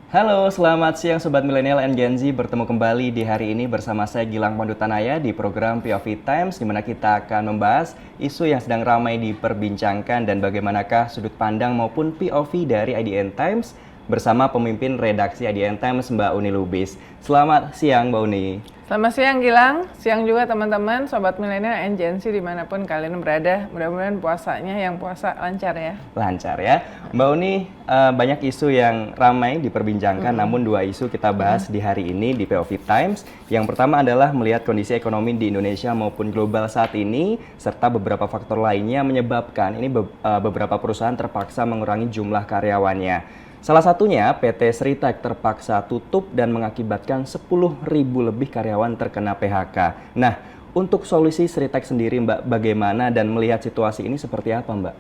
Halo, selamat siang Sobat Milenial and Gen Z. Bertemu kembali di hari ini bersama saya Gilang Pandutanaya di program POV Times, di mana kita akan membahas isu yang sedang ramai diperbincangkan dan bagaimanakah sudut pandang maupun POV dari IDN Times bersama pemimpin redaksi IDN Times Mbak Uni Lubis. Selamat siang Mbak Uni. Selamat siang Gilang, siang juga teman-teman Sobat Milenial and Gen Z dimanapun kalian berada. Mudah-mudahan puasanya yang puasa lancar ya. Lancar ya. Mbak Uni, banyak isu yang ramai diperbincangkan, namun dua isu kita bahas di hari ini di POV Times. Yang pertama adalah melihat kondisi ekonomi di Indonesia maupun global saat ini, serta beberapa faktor lainnya menyebabkan ini beberapa perusahaan terpaksa mengurangi jumlah karyawannya. Salah satunya PT Sritek terpaksa tutup dan mengakibatkan 10.000 lebih karyawan terkena PHK. Nah, untuk solusi Sritek sendiri Mbak, bagaimana dan melihat situasi ini seperti apa Mbak?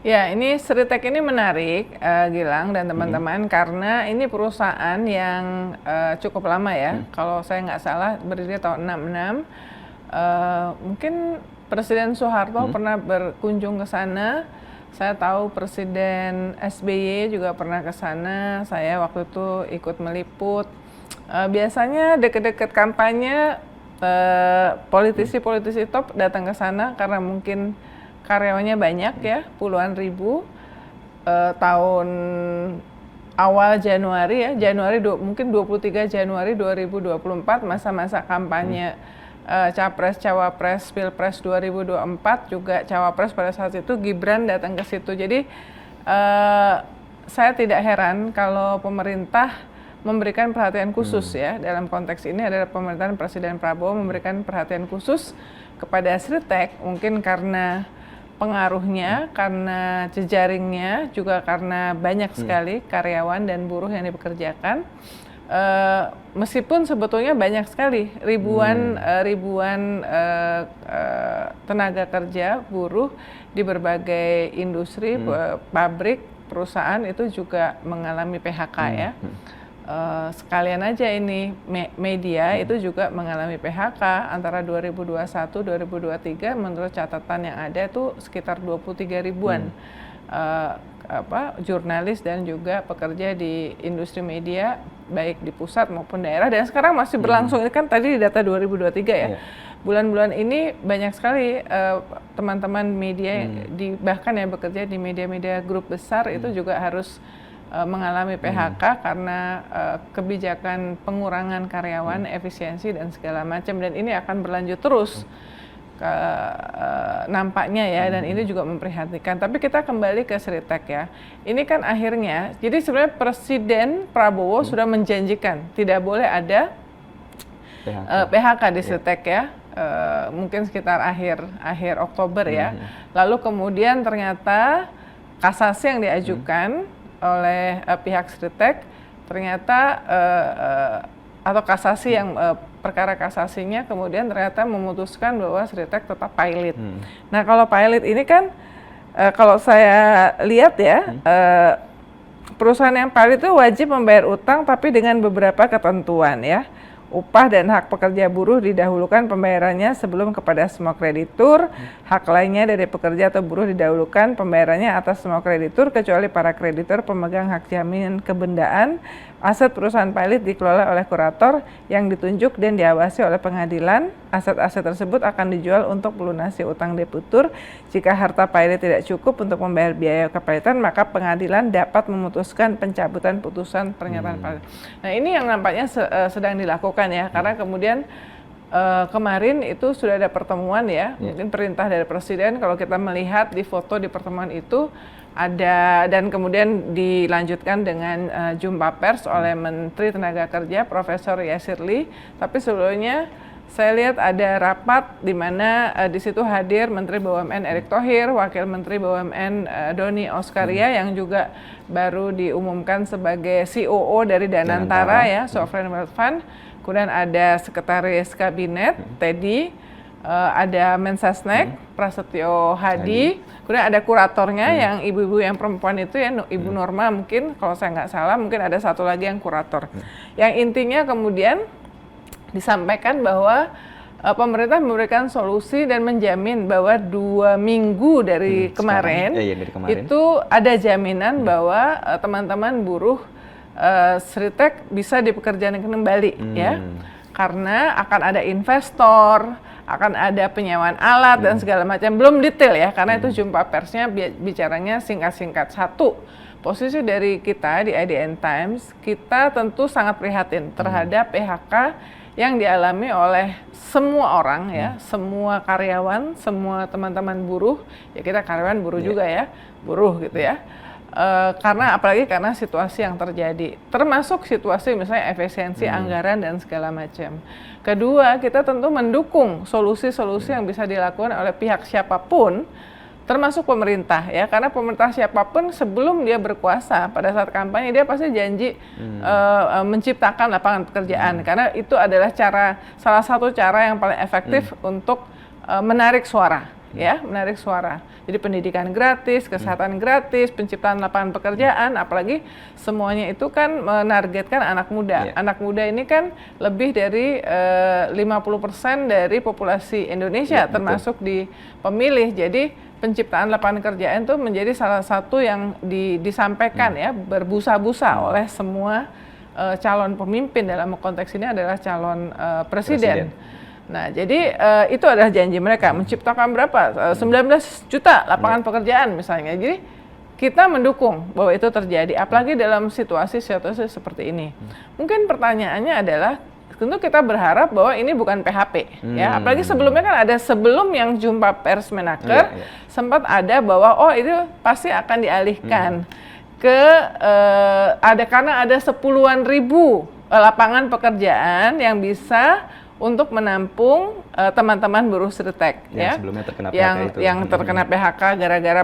Ya, ini Sritek ini menarik Gilang dan teman-teman karena ini perusahaan yang cukup lama ya. Kalau saya nggak salah berdiri tahun 66. Mungkin Presiden Soeharto pernah berkunjung ke sana. Saya tahu Presiden SBY juga pernah ke sana. Saya waktu itu ikut meliput. Biasanya deket-deket kampanye politisi-politisi top datang ke sana karena mungkin karyawannya banyak ya, puluhan ribu. Tahun awal Januari ya, mungkin 23 Januari 2024 masa-masa kampanye Capres-Cawapres Pilpres 2024, juga Cawapres pada saat itu Gibran datang ke situ. Jadi saya tidak heran kalau pemerintah memberikan perhatian khusus ya, dalam konteks ini adalah pemerintahan Presiden Prabowo memberikan perhatian khusus kepada Sritek, mungkin karena pengaruhnya, karena jejaringnya, juga karena banyak sekali karyawan dan buruh yang dipekerjakan. Meskipun sebetulnya banyak sekali ribuan tenaga kerja buruh di berbagai industri, pabrik, perusahaan itu juga mengalami PHK ya. Sekalian aja ini media itu juga mengalami PHK antara 2021-2023 menurut catatan yang ada itu sekitar 23 ribuan jurnalis dan juga pekerja di industri media baik di pusat maupun daerah, dan sekarang masih berlangsung. Ini kan tadi di data 2023 ya. Bulan-bulan ini banyak sekali teman-teman media bahkan yang bekerja di media-media grup besar itu juga harus mengalami PHK karena kebijakan pengurangan karyawan, efisiensi dan segala macam, dan ini akan berlanjut terus. Nampaknya ya, dan ini juga memprihatinkan. Tapi kita kembali ke Sritek ya. Ini kan akhirnya, jadi sebenarnya Presiden Prabowo sudah menjanjikan tidak boleh ada PHK di Sritek ya. Mungkin sekitar akhir Oktober ya. Lalu kemudian ternyata kasasi yang diajukan oleh pihak Sritek ternyata atau kasasi yang perkara kasasinya kemudian ternyata memutuskan bahwa Sritek tetap pilot. Nah, kalau pilot ini kan kalau saya lihat ya, perusahaan yang pilot itu wajib membayar utang tapi dengan beberapa ketentuan ya. Upah dan hak pekerja buruh didahulukan pembayarannya sebelum kepada semua kreditur. Hak lainnya dari pekerja atau buruh didahulukan pembayarannya atas semua kreditur kecuali para kreditur pemegang hak jamin kebendaan. Aset perusahaan pilot dikelola oleh kurator yang ditunjuk dan diawasi oleh pengadilan. Aset-aset tersebut akan dijual untuk melunasi utang debitur. Jika harta pilot tidak cukup untuk membayar biaya kepilotan, maka pengadilan dapat memutuskan pencabutan putusan pernyataan pilot. Nah, ini yang nampaknya sedang dilakukan ya, karena kemudian kemarin itu sudah ada pertemuan ya, mungkin perintah dari Presiden. Kalau kita melihat di foto di pertemuan itu ada, dan kemudian dilanjutkan dengan jumpa pers oleh Menteri Tenaga Kerja Profesor Yasirli. Tapi sebelumnya saya lihat ada rapat di mana di situ hadir Menteri BUMN Erick Thohir, Wakil Menteri BUMN Doni Oskaria yang juga baru diumumkan sebagai COO dari Danantara ya, Sovereign Wealth Fund. Kemudian ada Sekretaris Kabinet Teddy, ada Mensesnek Prasetyo Hadi, kemudian ada kuratornya yang ibu-ibu yang perempuan itu ya, Ibu Norma mungkin kalau saya nggak salah, mungkin ada satu lagi yang kurator. Yang intinya kemudian disampaikan bahwa pemerintah memberikan solusi dan menjamin bahwa 2 minggu dari kemarin, itu ada jaminan bahwa teman-teman buruh Sritek bisa dipekerjakan kembali ya, karena akan ada investor, akan ada penyewaan alat dan segala macam, belum detail ya, karena itu jumpa persnya bicaranya singkat-singkat. Satu, posisi dari kita di IDN Times, kita tentu sangat prihatin terhadap PHK yang dialami oleh semua orang ya, semua karyawan, semua teman-teman buruh, ya kita karyawan buruh juga ya, buruh gitu ya. Karena apalagi karena situasi yang terjadi, termasuk situasi misalnya efisiensi anggaran dan segala macam. Kedua, kita tentu mendukung solusi-solusi yang bisa dilakukan oleh pihak siapapun, termasuk pemerintah ya, karena pemerintah siapapun sebelum dia berkuasa pada saat kampanye dia pasti janji menciptakan lapangan pekerjaan, karena itu adalah salah satu cara yang paling efektif untuk menarik suara. Ya, menarik suara. Jadi pendidikan gratis, kesehatan gratis, penciptaan lapangan pekerjaan, apalagi semuanya itu kan menargetkan anak muda. Anak muda ini kan lebih dari 50% dari populasi Indonesia, termasuk di pemilih. Jadi penciptaan lapangan pekerjaan itu menjadi salah satu yang disampaikan ya, berbusa-busa oleh semua calon pemimpin, dalam konteks ini adalah calon presiden. Nah, jadi itu adalah janji mereka, menciptakan berapa? 19 juta lapangan pekerjaan misalnya. Jadi kita mendukung bahwa itu terjadi, apalagi dalam situasi seperti ini. Mungkin pertanyaannya adalah, tentu kita berharap bahwa ini bukan PHP, ya. Apalagi sebelumnya kan ada, sebelum yang jumpa pers Menaker, sempat ada bahwa itu pasti akan dialihkan ke karena ada 10-an ribu lapangan pekerjaan yang bisa untuk menampung teman-teman buruh Sritek ya, sebelumnya terkena PHK yang terkena PHK gara-gara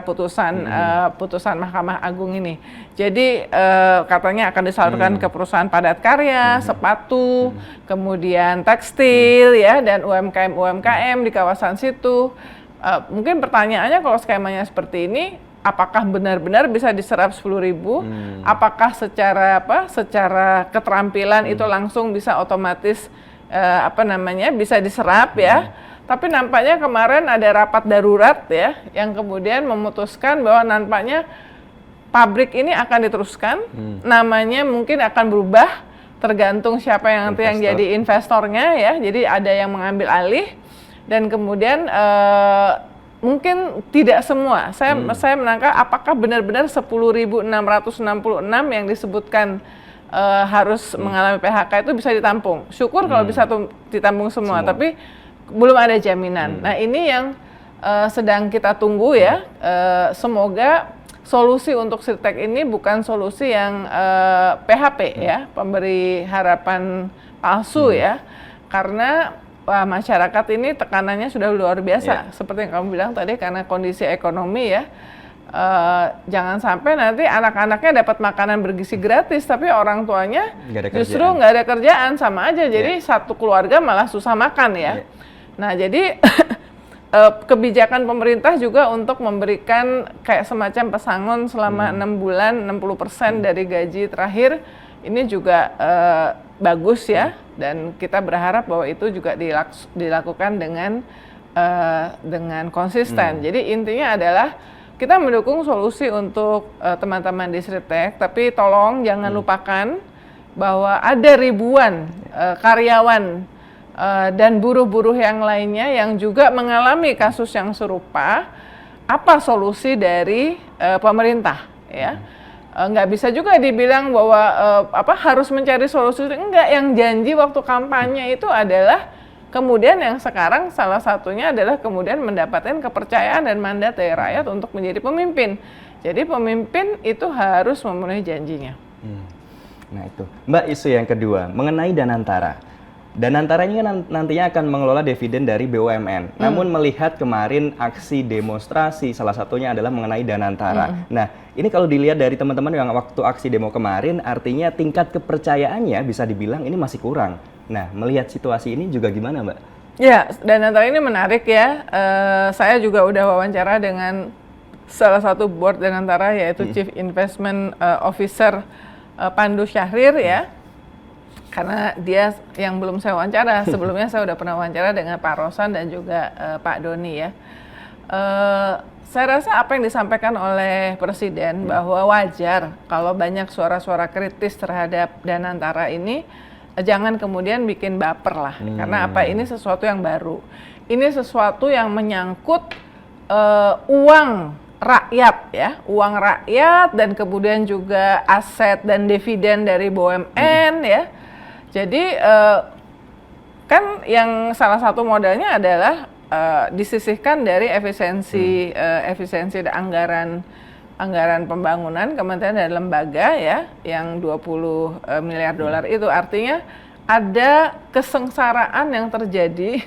putusan Mahkamah Agung ini. Jadi katanya akan disalurkan ke perusahaan padat karya, sepatu, kemudian tekstil ya, dan UMKM di kawasan situ. Mungkin pertanyaannya, kalau skemanya seperti ini, apakah benar-benar bisa diserap 10.000? Apakah secara keterampilan itu langsung bisa otomatis bisa diserap ya? Tapi nampaknya kemarin ada rapat darurat ya, yang kemudian memutuskan bahwa nampaknya pabrik ini akan diteruskan, namanya mungkin akan berubah tergantung siapa yang nanti yang jadi investornya ya. Jadi ada yang mengambil alih, dan kemudian mungkin tidak semua. Saya menangkap apakah benar-benar 10.666 yang disebutkan harus mengalami PHK itu bisa ditampung. Syukur kalau bisa ditampung semua, tapi belum ada jaminan. Nah, ini yang sedang kita tunggu ya. Semoga solusi untuk Sritek ini bukan solusi yang PHP ya, pemberi harapan palsu ya. Karena masyarakat ini tekanannya sudah luar biasa. Seperti yang kamu bilang tadi, karena kondisi ekonomi ya. Jangan sampai nanti anak-anaknya dapat makanan bergizi gratis, tapi orang tuanya justru nggak ada kerjaan, sama aja. Jadi satu keluarga malah susah makan ya. Nah, jadi kebijakan pemerintah juga untuk memberikan kayak semacam pesangon selama 6 bulan, 60% dari gaji terakhir, ini juga bagus ya. Dan kita berharap bahwa itu juga dilakukan dengan konsisten. Jadi intinya adalah kita mendukung solusi untuk teman-teman di Sritek, tapi tolong jangan lupakan bahwa ada ribuan karyawan dan buruh-buruh yang lainnya yang juga mengalami kasus yang serupa. Apa solusi dari pemerintah? Ya, nggak bisa juga dibilang bahwa harus mencari solusi. Enggak, yang janji waktu kampanye itu adalah kemudian yang sekarang salah satunya adalah kemudian mendapatkan kepercayaan dan mandat dari rakyat untuk menjadi pemimpin. Jadi pemimpin itu harus memenuhi janjinya. Nah itu, Mbak, isu yang kedua mengenai Danantara. Danantara ini kan nantinya akan mengelola dividen dari BUMN. Namun melihat kemarin aksi demonstrasi, salah satunya adalah mengenai Danantara. Nah, ini kalau dilihat dari teman-teman yang waktu aksi demo kemarin, artinya tingkat kepercayaannya bisa dibilang ini masih kurang. Nah, melihat situasi ini juga gimana, Mbak? Ya, Danantara ini menarik ya. Saya juga udah wawancara dengan salah satu board Danantara, yaitu Chief Investment Officer Pandu Syahrir ya. Karena dia yang belum saya wawancara, sebelumnya saya udah pernah wawancara dengan Pak Rosan dan juga Pak Doni ya. Saya rasa apa yang disampaikan oleh Presiden bahwa wajar kalau banyak suara-suara kritis terhadap Danantara ini, jangan kemudian bikin baper lah. Karena apa, ini sesuatu yang baru. Ini sesuatu yang menyangkut uang rakyat ya, uang rakyat dan kemudian juga aset dan dividen dari BUMN ya. Jadi kan yang salah satu modalnya adalah disisihkan dari efisiensi anggaran pembangunan kementerian dan lembaga ya, yang 20 miliar dolar itu artinya ada kesengsaraan yang terjadi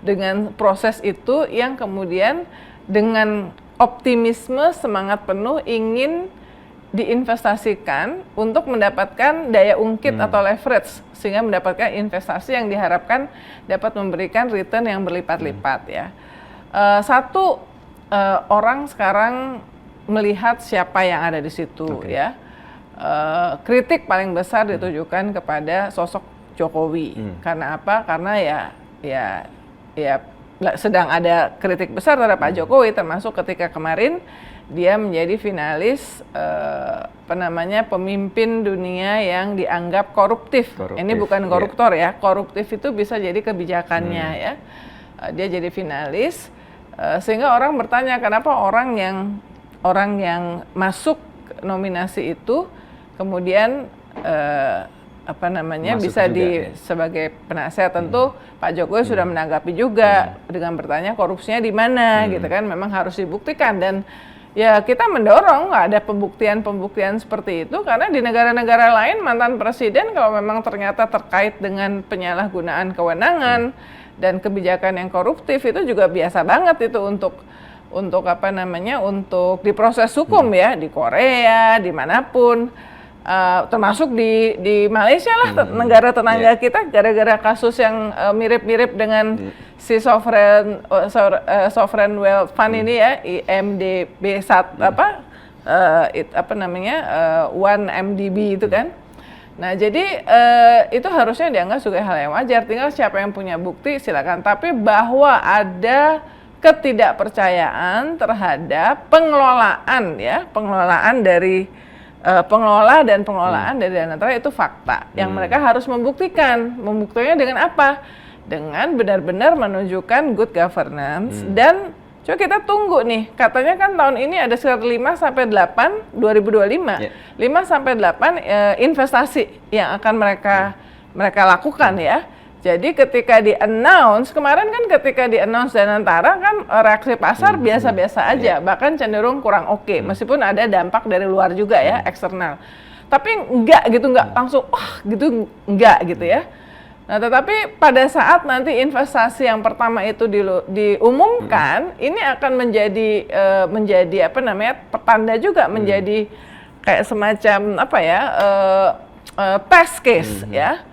dengan proses itu yang kemudian dengan optimisme semangat penuh ingin diinvestasikan untuk mendapatkan daya ungkit atau leverage sehingga mendapatkan investasi yang diharapkan dapat memberikan return yang berlipat-lipat ya. Orang sekarang melihat siapa yang ada di situ ya. Kritik paling besar ditujukan kepada sosok Jokowi. Karena apa? Karena ya sedang ada kritik besar terhadap Pak Jokowi, termasuk ketika kemarin dia menjadi finalis pemimpin dunia yang dianggap koruptif. Ini bukan koruptor ya, koruptif itu bisa jadi kebijakannya ya. Dia jadi finalis, sehingga orang bertanya kenapa orang yang masuk nominasi itu kemudian bisa sebagai penasehat. Tentu Pak Jokowi sudah menanggapi juga dengan bertanya korupsinya di mana gitu kan, memang harus dibuktikan. Dan ya kita mendorong nggak ada pembuktian seperti itu, karena di negara-negara lain mantan presiden kalau memang ternyata terkait dengan penyalahgunaan kewenangan dan kebijakan yang koruptif itu juga biasa banget itu untuk diproses hukum ya, di Korea, dimanapun. Termasuk di Malaysia lah, negara tetangga kita, gara-gara kasus yang mirip-mirip dengan si sovereign wealth fund ini ya, IMDb 1MDB itu kan. Nah jadi itu harusnya dianggap sebagai hal yang wajar, tinggal siapa yang punya bukti silakan. Tapi bahwa ada ketidakpercayaan terhadap pengelolaan dari pengelola dan pengelolaan dari Danantara itu fakta yang mereka harus membuktikan. Membuktikannya dengan apa? Dengan benar-benar menunjukkan good governance. Dan coba kita tunggu nih, katanya kan tahun ini ada sekitar 5-8 2025 5-8 investasi yang akan mereka lakukan ya. Jadi ketika di-announce, kemarin kan ketika di-announce Danantara kan reaksi pasar biasa-biasa aja, bahkan cenderung kurang oke, meskipun ada dampak dari luar juga ya, eksternal. Tapi enggak langsung, enggak gitu ya. Nah tetapi pada saat nanti investasi yang pertama itu diumumkan, ini akan menjadi pertanda juga, menjadi kayak semacam test case ya.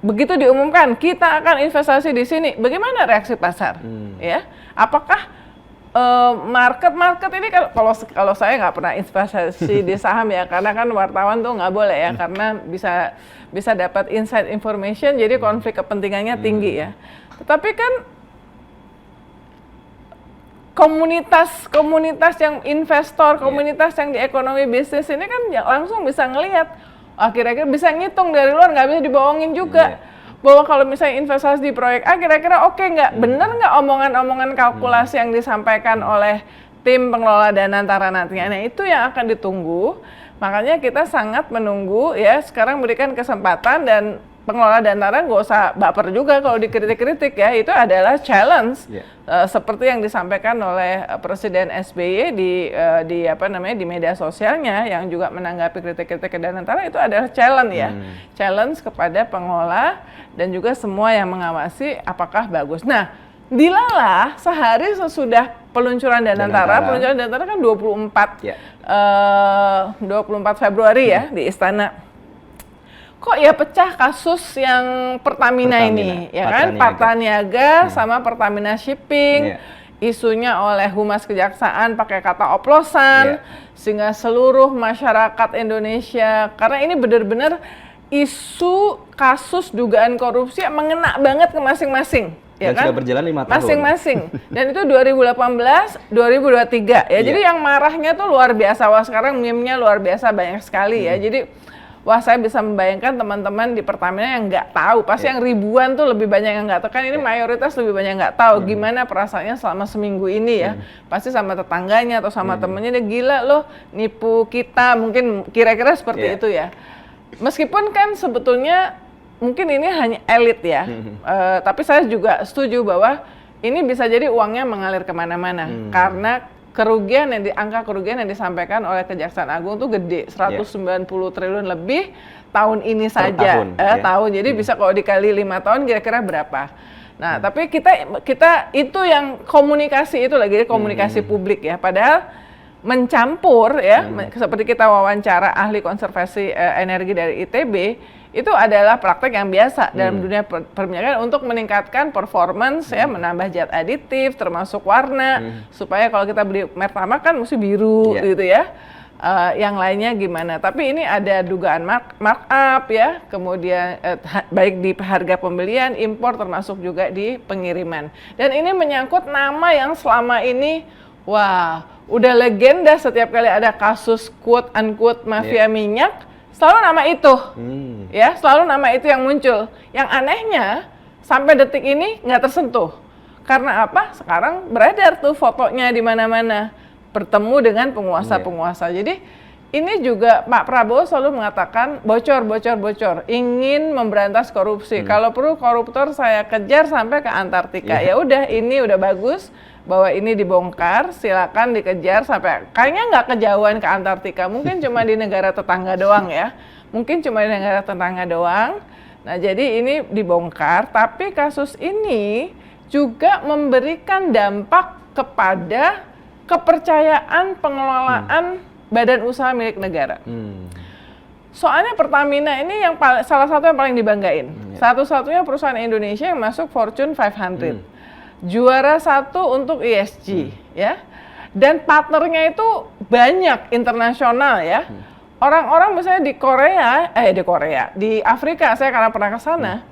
Begitu diumumkan kita akan investasi di sini, bagaimana reaksi pasar? Ya, apakah market ini kalau saya nggak pernah investasi di saham ya, karena kan wartawan tuh nggak boleh ya, karena bisa dapat inside information, jadi konflik kepentingannya tinggi ya. Tetapi kan komunitas yang investor, komunitas yang di ekonomi bisnis ini kan langsung bisa ngelihat. Kira-kira bisa ngitung dari luar, nggak bisa dibohongin juga. Bahwa kalau misalnya investasi di proyek A, kira-kira oke nggak? Bener nggak omongan-omongan kalkulasi yang disampaikan oleh tim pengelola Danantara nantinya? Nah itu yang akan ditunggu. Makanya kita sangat menunggu ya, sekarang berikan kesempatan, dan pengelola Danantara nggak usah baper juga kalau dikritik-kritik ya, itu adalah challenge. Seperti yang disampaikan oleh Presiden SBY di media sosialnya, yang juga menanggapi kritik-kritik ke Danantara, itu adalah challenge ya. Challenge kepada pengelola dan juga semua yang mengawasi apakah bagus. Nah, dilalah sehari sesudah peluncuran Danantara kan 24 Februari ya di Istana. Kok ya pecah kasus yang Pertamina ini, ya kan? Patraniaga sama Pertamina Shipping, isunya oleh Humas Kejaksaan pakai kata oplosan, sehingga seluruh masyarakat Indonesia, karena ini benar-benar isu kasus dugaan korupsi yang mengena banget ke masing-masing. Dan sudah berjalan 5 tahun. Masing-masing. Dan itu 2018, 2023 ya. Jadi yang marahnya tuh luar biasa. Wah sekarang meme-nya luar biasa banyak sekali ya. Jadi wah saya bisa membayangkan teman-teman di Pertamina yang nggak tahu. Pasti yang ribuan tuh lebih banyak yang nggak tahu. Kan ini mayoritas lebih banyak nggak tahu gimana perasaannya selama seminggu ini ya. Pasti sama tetangganya atau sama temennya, dia gila loh nipu kita. Mungkin kira-kira seperti itu ya. Meskipun kan sebetulnya mungkin ini hanya elit ya, tapi saya juga setuju bahwa ini bisa jadi uangnya mengalir kemana-mana karena angka kerugian yang disampaikan oleh Kejaksaan Agung tuh gede, 190 triliun lebih tahun ini saja, tahun. Jadi bisa kalau dikali 5 tahun kira-kira berapa? Nah, tapi kita itu yang komunikasi itu lagi komunikasi publik ya, padahal mencampur ya, seperti kita wawancara ahli konservasi energi dari ITB. Itu adalah praktek yang biasa dalam dunia perminyakan untuk meningkatkan performance ya, menambah zat aditif termasuk warna supaya kalau kita beli Pertamax kan mesti biru gitu ya. Yang lainnya gimana? Tapi ini ada dugaan markup ya, kemudian baik di harga pembelian, impor termasuk juga di pengiriman. Dan ini menyangkut nama yang selama ini wah, udah legenda setiap kali ada kasus quote unquote mafia minyak. Selalu nama itu, ya selalu nama itu yang muncul. Yang anehnya sampai detik ini nggak tersentuh. Karena apa? Sekarang beredar tuh fotonya di mana-mana bertemu dengan penguasa-penguasa. Jadi ini juga Pak Prabowo selalu mengatakan bocor, ingin memberantas korupsi. Kalau perlu koruptor saya kejar sampai ke Antartika. Ya udah, ini udah bagus. Bahwa ini dibongkar, silakan dikejar sampai kayaknya nggak kejauhan ke Antartika, mungkin cuma di negara tetangga doang ya, Nah jadi ini dibongkar, tapi kasus ini juga memberikan dampak kepada kepercayaan pengelolaan badan usaha milik negara. Soalnya Pertamina ini yang salah satu yang paling dibanggain, satu-satunya perusahaan Indonesia yang masuk Fortune 500. Juara 1 untuk ESG ya, dan partnernya itu banyak internasional ya. Orang-orang misalnya di Afrika, saya karena pernah ke sana,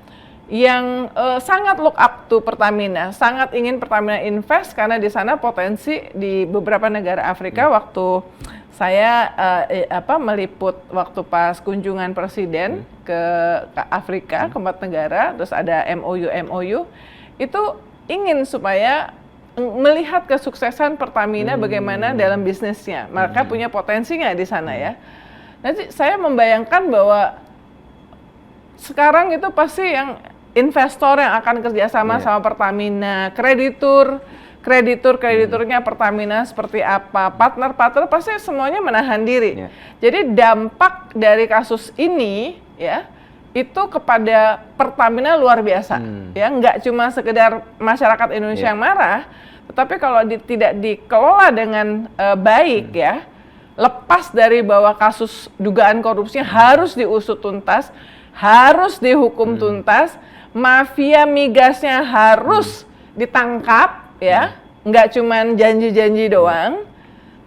yang sangat look up to Pertamina, sangat ingin Pertamina invest karena di sana potensi di beberapa negara Afrika. Waktu saya meliput waktu pas kunjungan presiden ke Afrika, ke 4 negara, terus ada MOU itu ingin supaya melihat kesuksesan Pertamina bagaimana dalam bisnisnya. Mereka punya potensi nggak di sana ya. Nanti saya membayangkan bahwa sekarang itu pasti yang investor yang akan kerjasama sama Pertamina, krediturnya Pertamina seperti apa, partner pasti semuanya menahan diri. Jadi dampak dari kasus ini ya, itu kepada Pertamina luar biasa, ya nggak cuma sekedar masyarakat Indonesia yang marah, tetapi kalau tidak dikelola dengan baik ya, lepas dari bahwa kasus dugaan korupsinya harus diusut tuntas, harus dihukum tuntas, mafia migasnya harus ditangkap ya, nggak cuma janji-janji doang.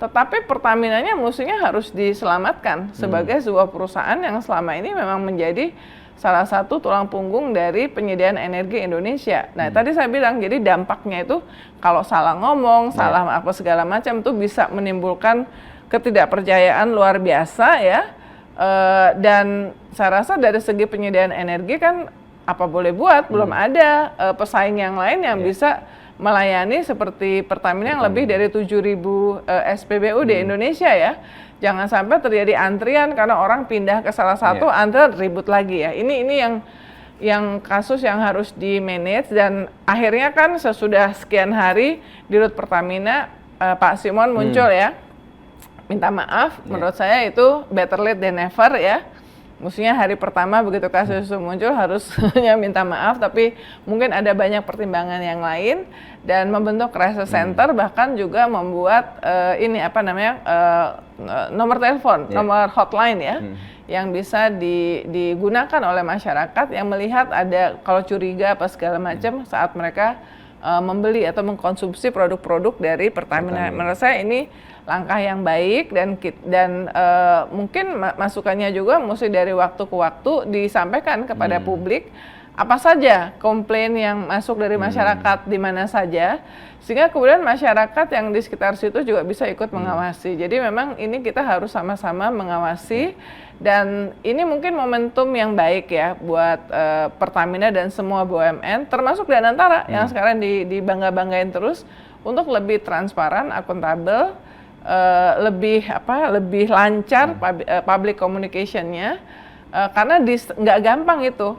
Tetapi Pertaminanya mestinya harus diselamatkan sebagai sebuah perusahaan yang selama ini memang menjadi salah satu tulang punggung dari penyediaan energi Indonesia. Nah, tadi saya bilang, jadi dampaknya itu kalau salah ngomong, salah apa segala macam itu bisa menimbulkan ketidakpercayaan luar biasa ya. Dan saya rasa dari segi penyediaan energi kan apa boleh buat, belum ada pesaing yang lain yang bisa melayani seperti Pertamina yang lebih dari 7.000 SPBU di Indonesia ya. Jangan sampai terjadi antrian karena orang pindah ke salah satu, antrian ribut lagi ya. Ini yang kasus yang harus di-manage, dan akhirnya kan sesudah sekian hari Dirut Pertamina Pak Simon muncul ya. Minta maaf, menurut saya itu better late than never ya. Mestinya hari pertama begitu kasus itu muncul harusnya minta maaf, tapi mungkin ada banyak pertimbangan yang lain, dan membentuk crisis center, bahkan juga membuat nomor telepon, nomor hotline ya, yang bisa digunakan oleh masyarakat yang melihat ada kalau curiga apa segala macam saat mereka membeli atau mengkonsumsi produk-produk dari Pertamina. Menurut saya ini langkah yang baik, dan mungkin masukannya juga mesti dari waktu ke waktu disampaikan kepada publik apa saja komplain yang masuk dari masyarakat di mana saja, sehingga kemudian masyarakat yang di sekitar situ juga bisa ikut mengawasi. Jadi memang ini kita harus sama-sama mengawasi, dan ini mungkin momentum yang baik ya buat Pertamina dan semua BUMN, termasuk Danantara yang sekarang dibangga-banggain terus untuk lebih transparan, akuntabel, lebih lancar public communication-nya. Karena nggak gampang itu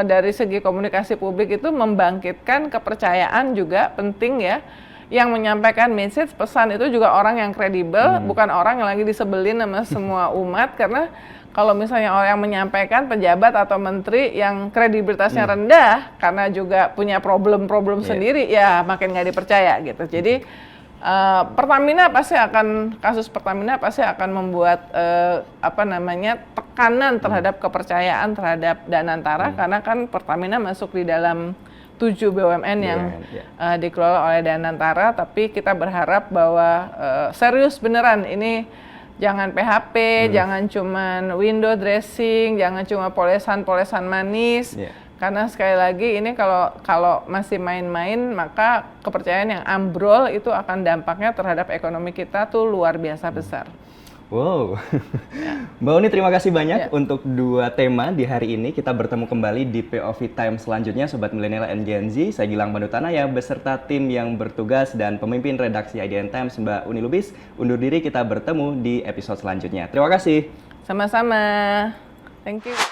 dari segi komunikasi publik itu membangkitkan kepercayaan juga penting ya. Yang menyampaikan message pesan itu juga orang yang kredibel, bukan orang yang lagi disebelin sama semua umat. Karena kalau misalnya orang yang menyampaikan pejabat atau menteri yang kredibilitasnya rendah karena juga punya problem-problem sendiri, ya makin nggak dipercaya gitu. Jadi kasus Pertamina pasti akan membuat tekanan terhadap kepercayaan terhadap Danantara, karena kan Pertamina masuk di dalam 7 BUMN yang dikelola oleh Danantara, tapi kita berharap bahwa serius beneran ini, jangan PHP, jangan cuman window dressing, jangan cuma polesan-polesan manis. Karena sekali lagi ini kalau masih main-main, maka kepercayaan yang ambrol itu akan dampaknya terhadap ekonomi kita tuh luar biasa besar. Wow, Mbak Uni terima kasih banyak untuk 2 tema di hari ini. Kita bertemu kembali di POV Time selanjutnya, Sobat Milenial and Gen Z. Saya Gilang Pandutanaya beserta tim yang bertugas dan pemimpin redaksi IDN Times, Mbak Uni Lubis. Undur diri, kita bertemu di episode selanjutnya. Terima kasih. Sama-sama. Thank you.